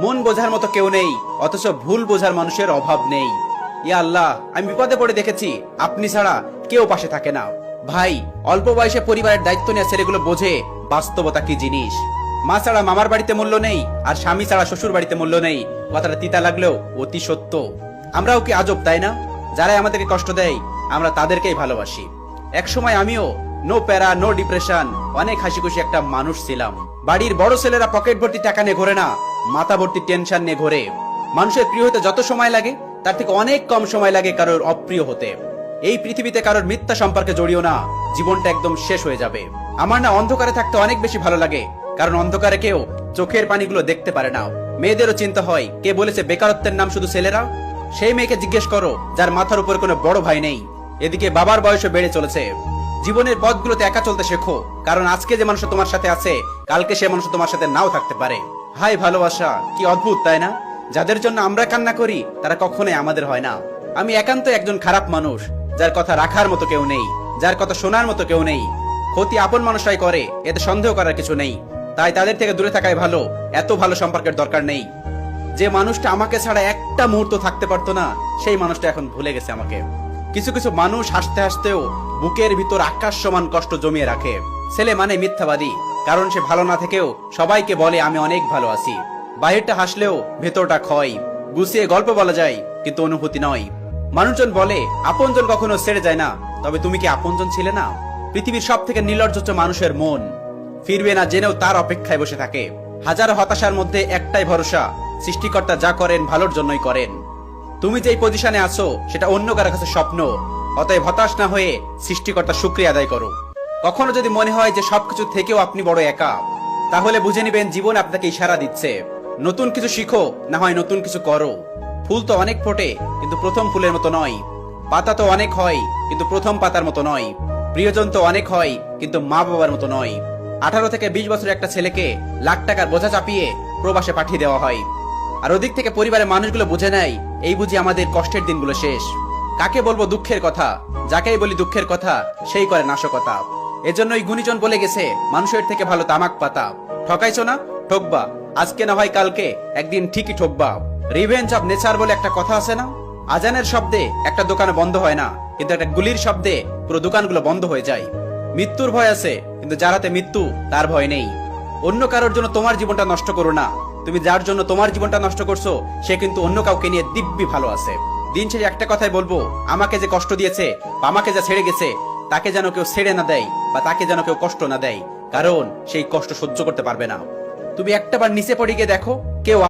মন বোঝার মতো কেউ নেই, অথচ ভুল বোঝার মানুষের অভাব নেই। ইয়া আল্লাহ, আমি বিপদে পড়ে দেখেছি আপনি ছাড়া কেউ পাশে থাকে না। ভাই, অল্প বয়সে পরিবারের দায়িত্ব নেওয়া ছেলেগুলো বোঝে বাস্তবতা কি জিনিস। মা ছাড়া মামার বাড়িতে মূল্য নেই, আর স্বামী ছাড়া শ্বশুর বাড়িতে মূল্য নেই। কথাটা তিতা লাগলেও অতি সত্য। আমরাও কি আজব, তাই না? যারাই আমাদেরকে কষ্ট দেয় আমরা তাদেরকেই ভালোবাসি। একসময় আমিও নো প্যারা নো ডিপ্রেশন, অনেক হাসি খুশি একটা মানুষ ছিলাম। বাড়ির বড় ছেলেরা পকেট ভর্তি টাকা নিয়ে ঘোরে না, মাথা ভর্তি টেনশন নিয়ে ঘোরে। মানুষের প্রিয় হতে যত সময় লাগে তার থেকে অনেক কম সময় লাগে কারোর অপ্রিয় হতে। এই পৃথিবীতে কারোর মিথ্যা সম্পর্কে জড়িও না, জীবনটা একদম শেষ হয়ে যাবে। আমার না অন্ধকারে থাকতে অনেক বেশি ভালো লাগে, কারণ অন্ধকারে কেউ চোখের পানিগুলো দেখতে পারে না। মেয়েদেরও চিন্তা হয়, কে বলেছে বেকারত্বের নাম শুধু ছেলেরা? সেই মেয়েকে জিজ্ঞেস করো যার মাথার উপরে কোনো বড় ভাই নেই। এদিকে বাবার বয়সও বেড়ে চলেছে। জীবনের পথগুলোতে একা চলতে শেখো, কারণ আজকে যে মানুষ তোমার সাথে আছে কালকে সে মানুষ তোমার সাথে নাও থাকতে পারে। হাই ভালোবাসা কি অদ্ভুত, তাই না? যাদের জন্য আমরা কান্না করি তারা কখনোই আমাদের হয় না। আমি একান্ত একজন খারাপ মানুষ, যার কথা রাখার মতো কেউ নেই, যার কথা শোনার মতো কেউ নেই। ক্ষতি আপন মানুষরাই করে, এতে সন্দেহ করার কিছু নেই। তাই তাদের থেকে দূরে থাকাই ভালো, এত ভালো সম্পর্কের দরকার নেই। যে মানুষটা আমাকে ছাড়া একটা মুহূর্ত থাকতে পারতো না, সেই মানুষটা এখন ভুলে গেছে আমাকে। কিছু কিছু মানুষ হাসতে হাসতেও বুকের ভিতর আকাশ সমান কষ্ট জমিয়ে রাখে। ছেলে মানে মিথ্যাবাদী, কারণ সে ভালো না থেকেও সবাইকে বলে আমি অনেক ভালো আছি। বাহিরটা হাসলেও ভেতরটা ক্ষয়। গুছিয়ে গল্প বলা যায়, কিন্তু অনুভূতি নয়। মানুষজন বলে আপনজন কখনো ছেড়ে যায় না, তবে তুমি কি আপনজন ছিলে না? পৃথিবীর সব থেকে নির্লজ্জ হচ্ছে মানুষের মন। ফিরবে না জেনেও তার অপেক্ষায় বসে থাকে। হাজারো হতাশার মধ্যে একটাই ভরসা, সৃষ্টিকর্তা যা করেন ভালোর জন্যই করেন। তুমি যেই পজিশনে আছো সেটা অন্য কারো কাছে স্বপ্ন, অতএব হতাশ না হয়ে সৃষ্টিকর্তার শুকরিয়া আদায় করো। কখনো যদি মনে হয় যে সবকিছু থেকেও আপনি বড় একা, তাহলে বুঝে নিবেন জীবন আপনাকে ইশারা দিচ্ছে, নতুন কিছু শিখো, না হয় নতুন কিছু করো। ফুল তো অনেক ফোটে, কিন্তু প্রথম ফুলের মতো নয়। পাতা তো অনেক হয়, কিন্তু প্রথম পাতার মতো নয়। প্রিয়জন তো অনেক হয়, কিন্তু মা বাবার মতো নয়। 18 থেকে 20 বছরের একটা ছেলেকে লাখ টাকার বোঝা চাপিয়ে প্রবাসে পাঠিয়ে দেওয়া হয়, আর ওদিক থেকে পরিবারের মানুষগুলো বুঝে নেয় এই বুঝি আমাদের কষ্টের দিনগুলো শেষ। কাকে বলবো দুঃখের কথা? যাকেই বলি দুঃখের কথা সেই করে নাশকতা। এজন্যই গুণীজন বলে গেছে মানুষের থেকে ভালো তামাক পাতা। ঠকাইছো না? ঠকবা, আজকে না হয় কালকে, একদিন ঠিকই ঠকবা। রিভেঞ্জ অফ নেচার বলে একটা কথা আছে না? আজানের শব্দে একটা দোকান বন্ধ হয় না, কিন্তু একটা গুলির শব্দে পুরো দোকানগুলো বন্ধ হয়ে যায়। মৃত্যুর ভয় আছে, কিন্তু যার হাতে মৃত্যু তার ভয় নেই। অন্য কারোর জন্য তোমার জীবনটা নষ্ট করো না। তুমি যার জন্য তোমার জীবনটা নষ্ট করছো সে কিন্তু অন্য কাউকে নিয়ে দিব্যি ভালো আছে। দিন শেষে একটা কথাই বলবো, আমাকে যে কষ্ট দিয়েছে বা আমাকে যা ছেড়ে গেছে তাকে যেন কেউ ছেড়ে না দেয়, বা তাকে যেন কেউ কষ্ট না দেয়, কারণ সেই কষ্ট সহ্য করতে পারবে না। তুমি একটাবার নিচে পড়ে গিয়ে দেখো, কেউ